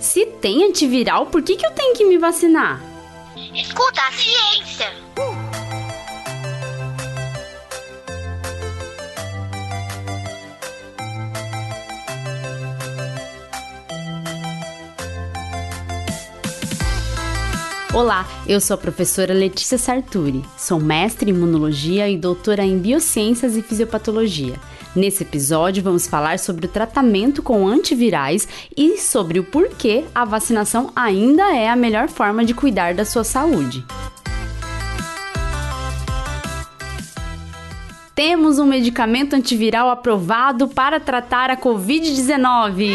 Se tem antiviral, por que eu tenho que me vacinar? Escuta a ciência. Olá, eu sou a professora Letícia Sarturi, sou mestre em imunologia e doutora em biociências e fisiopatologia. Nesse episódio vamos falar sobre o tratamento com antivirais e sobre o porquê a vacinação ainda é a melhor forma de cuidar da sua saúde. Temos um medicamento antiviral aprovado para tratar a Covid-19.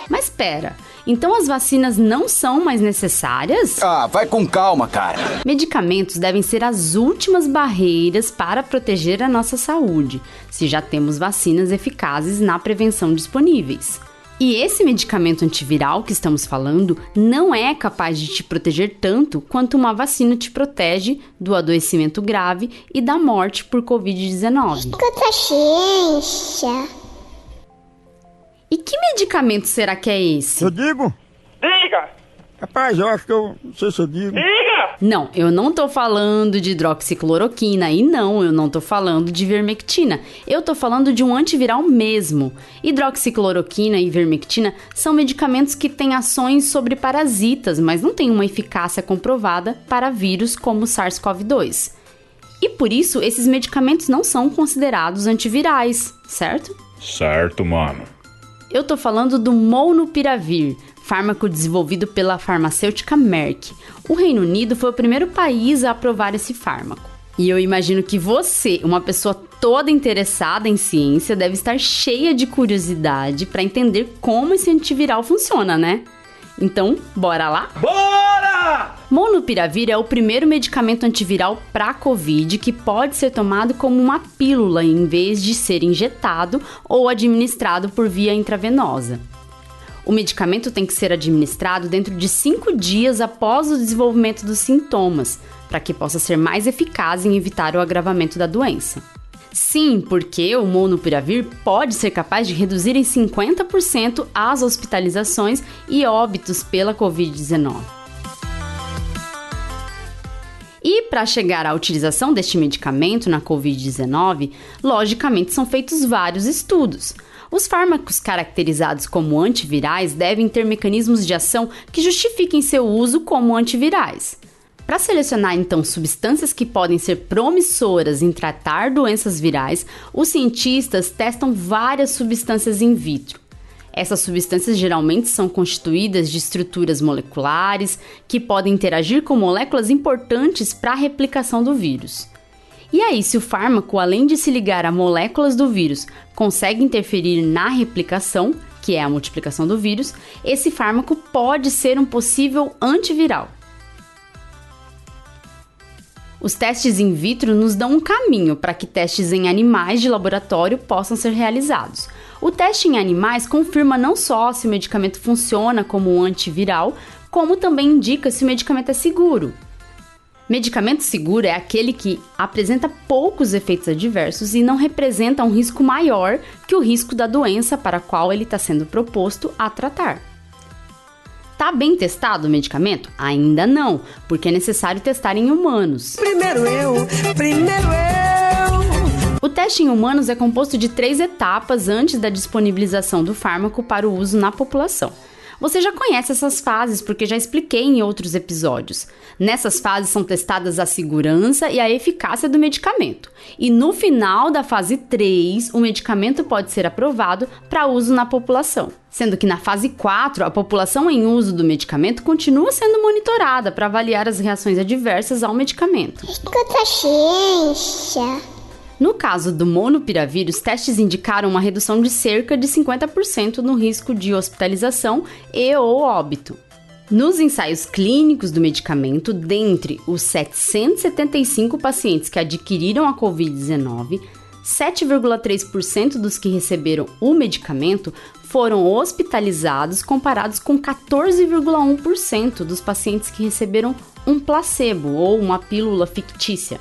Mas espera, então as vacinas não são mais necessárias? Vai com calma, cara. Medicamentos devem ser as últimas barreiras para proteger a nossa saúde, se já temos vacinas eficazes na prevenção disponíveis. E esse medicamento antiviral que estamos falando não é capaz de te proteger tanto quanto uma vacina te protege do adoecimento grave e da morte por Covid-19. Escuta a ciência. E que medicamento será que é esse? Eu digo? Diga! Rapaz, eu acho que eu não sei se eu digo. Diga! Não, eu não tô falando de hidroxicloroquina e não, eu não tô falando de ivermectina. Eu tô falando de um antiviral mesmo. Hidroxicloroquina e ivermectina são medicamentos que têm ações sobre parasitas, mas não têm uma eficácia comprovada para vírus como o SARS-CoV-2. E por isso, esses medicamentos não são considerados antivirais, certo? Certo, mano. Eu tô falando do Molnupiravir, fármaco desenvolvido pela farmacêutica Merck. O Reino Unido foi o primeiro país a aprovar esse fármaco. E eu imagino que você, uma pessoa toda interessada em ciência, deve estar cheia de curiosidade para entender como esse antiviral funciona, né? Então, bora lá? Bora! Molnupiravir é o primeiro medicamento antiviral para Covid que pode ser tomado como uma pílula em vez de ser injetado ou administrado por via intravenosa. O medicamento tem que ser administrado dentro de 5 dias após o desenvolvimento dos sintomas, para que possa ser mais eficaz em evitar o agravamento da doença. Sim, porque o Molnupiravir pode ser capaz de reduzir em 50% as hospitalizações e óbitos pela Covid-19. E para chegar à utilização deste medicamento na Covid-19, logicamente são feitos vários estudos. Os fármacos caracterizados como antivirais devem ter mecanismos de ação que justifiquem seu uso como antivirais. Para selecionar, então, substâncias que podem ser promissoras em tratar doenças virais, os cientistas testam várias substâncias in vitro. Essas substâncias geralmente são constituídas de estruturas moleculares que podem interagir com moléculas importantes para a replicação do vírus. E aí, se o fármaco, além de se ligar a moléculas do vírus, consegue interferir na replicação, que é a multiplicação do vírus, esse fármaco pode ser um possível antiviral. Os testes in vitro nos dão um caminho para que testes em animais de laboratório possam ser realizados. O teste em animais confirma não só se o medicamento funciona como um antiviral, como também indica se o medicamento é seguro. Medicamento seguro é aquele que apresenta poucos efeitos adversos e não representa um risco maior que o risco da doença para a qual ele está sendo proposto a tratar. Tá bem testado o medicamento? Ainda não, porque é necessário testar em humanos. Primeiro eu. O teste em humanos é composto de 3 etapas antes da disponibilização do fármaco para o uso na população. Você já conhece essas fases porque já expliquei em outros episódios. Nessas fases são testadas a segurança e a eficácia do medicamento. E no final da fase 3, o medicamento pode ser aprovado para uso na população. Sendo que na fase 4, a população em uso do medicamento continua sendo monitorada para avaliar as reações adversas ao medicamento. Escuta a ciência. No caso do Molnupiravir, os testes indicaram uma redução de cerca de 50% no risco de hospitalização e ou óbito. Nos ensaios clínicos do medicamento, dentre os 775 pacientes que adquiriram a Covid-19, 7,3% dos que receberam o medicamento foram hospitalizados, comparados com 14,1% dos pacientes que receberam um placebo ou uma pílula fictícia.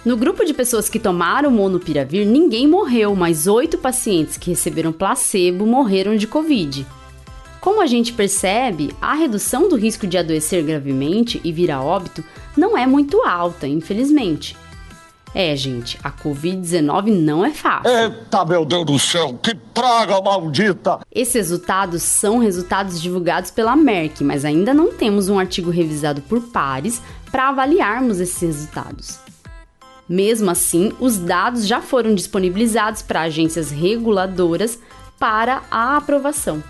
No grupo de pessoas que tomaram Molnupiravir, ninguém morreu, mas 8 pacientes que receberam placebo morreram de Covid. Como a gente percebe, a redução do risco de adoecer gravemente e vir a óbito não é muito alta, infelizmente. Gente, a Covid-19 não é fácil. Eita, meu Deus do céu, que praga maldita! Esses resultados são resultados divulgados pela Merck, mas ainda não temos um artigo revisado por pares para avaliarmos esses resultados. Mesmo assim, os dados já foram disponibilizados para agências reguladoras para a aprovação.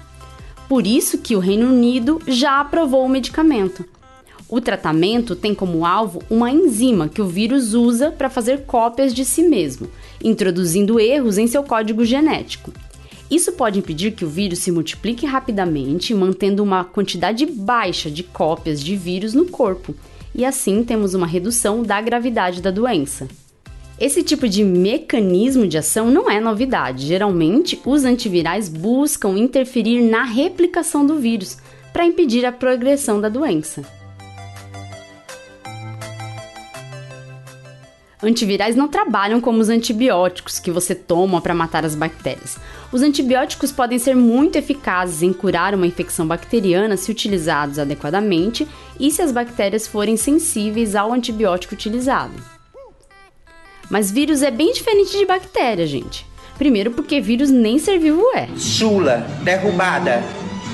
Por isso que o Reino Unido já aprovou o medicamento. O tratamento tem como alvo uma enzima que o vírus usa para fazer cópias de si mesmo, introduzindo erros em seu código genético. Isso pode impedir que o vírus se multiplique rapidamente, mantendo uma quantidade baixa de cópias de vírus no corpo, e assim temos uma redução da gravidade da doença. Esse tipo de mecanismo de ação não é novidade. Geralmente, os antivirais buscam interferir na replicação do vírus para impedir a progressão da doença. Antivirais não trabalham como os antibióticos que você toma para matar as bactérias. Os antibióticos podem ser muito eficazes em curar uma infecção bacteriana se utilizados adequadamente e se as bactérias forem sensíveis ao antibiótico utilizado. Mas vírus é bem diferente de bactéria, gente. Primeiro porque vírus nem ser vivo é. Chula, derrubada,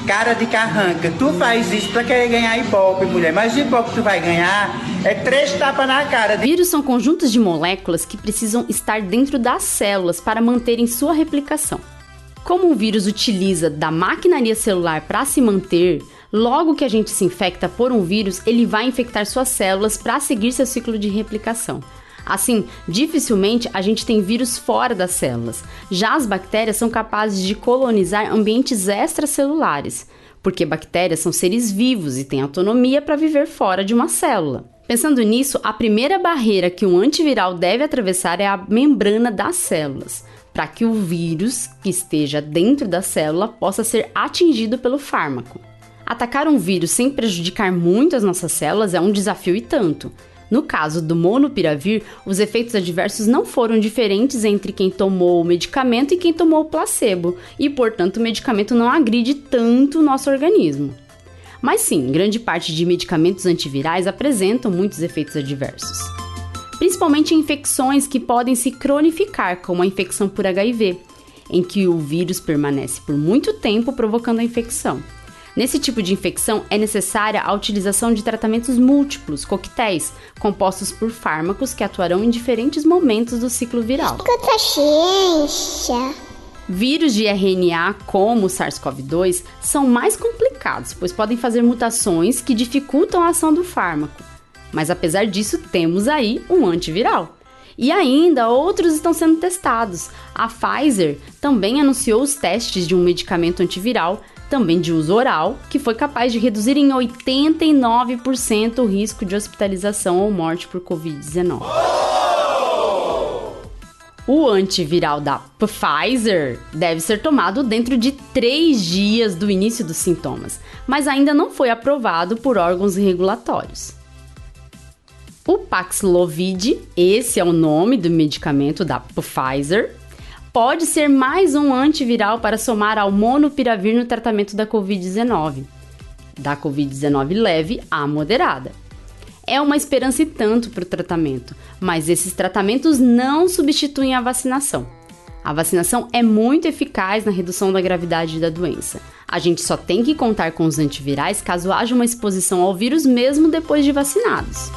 cara de carranca. Tu faz isso pra querer ganhar ibope, mulher. Mas o ibope que tu vai ganhar é 3 tapas na cara. Vírus são conjuntos de moléculas que precisam estar dentro das células para manterem sua replicação. Como um vírus utiliza da maquinaria celular para se manter, logo que a gente se infecta por um vírus, ele vai infectar suas células para seguir seu ciclo de replicação. Assim, dificilmente a gente tem vírus fora das células. Já as bactérias são capazes de colonizar ambientes extracelulares, porque bactérias são seres vivos e têm autonomia para viver fora de uma célula. Pensando nisso, a primeira barreira que um antiviral deve atravessar é a membrana das células, para que o vírus que esteja dentro da célula possa ser atingido pelo fármaco. Atacar um vírus sem prejudicar muito as nossas células é um desafio e tanto. No caso do Molnupiravir, os efeitos adversos não foram diferentes entre quem tomou o medicamento e quem tomou o placebo, e, portanto, o medicamento não agride tanto o nosso organismo. Mas sim, grande parte de medicamentos antivirais apresentam muitos efeitos adversos. Principalmente em infecções que podem se cronificar, como a infecção por HIV, em que o vírus permanece por muito tempo provocando a infecção. Nesse tipo de infecção, é necessária a utilização de tratamentos múltiplos, coquetéis, compostos por fármacos que atuarão em diferentes momentos do ciclo viral. Escuta a ciência. Vírus de RNA, como o SARS-CoV-2, são mais complicados, pois podem fazer mutações que dificultam a ação do fármaco. Mas apesar disso, temos aí um antiviral. E ainda outros estão sendo testados. A Pfizer também anunciou os testes de um medicamento antiviral, também de uso oral, que foi capaz de reduzir em 89% o risco de hospitalização ou morte por Covid-19. O antiviral da Pfizer deve ser tomado dentro de 3 dias do início dos sintomas, mas ainda não foi aprovado por órgãos regulatórios. O Paxlovid, esse é o nome do medicamento da Pfizer, pode ser mais um antiviral para somar ao Molnupiravir no tratamento da Covid-19, da Covid-19 leve a moderada. É uma esperança e tanto para o tratamento, mas esses tratamentos não substituem a vacinação. A vacinação é muito eficaz na redução da gravidade da doença. A gente só tem que contar com os antivirais caso haja uma exposição ao vírus mesmo depois de vacinados.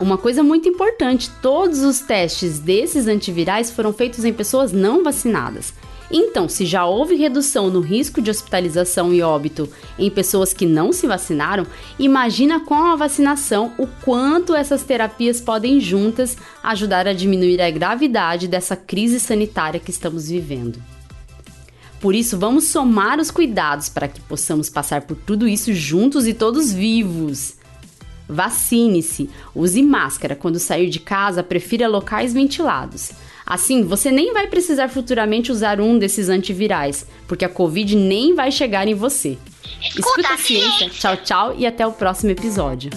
Uma coisa muito importante, todos os testes desses antivirais foram feitos em pessoas não vacinadas. Então, se já houve redução no risco de hospitalização e óbito em pessoas que não se vacinaram, imagina com a vacinação o quanto essas terapias podem juntas ajudar a diminuir a gravidade dessa crise sanitária que estamos vivendo. Por isso, vamos somar os cuidados para que possamos passar por tudo isso juntos e todos vivos. Vacine-se, use máscara quando sair de casa, prefira locais ventilados. Assim, você nem vai precisar futuramente usar um desses antivirais, porque a Covid nem vai chegar em você. Escuta a ciência. Tchau, tchau e até o próximo episódio.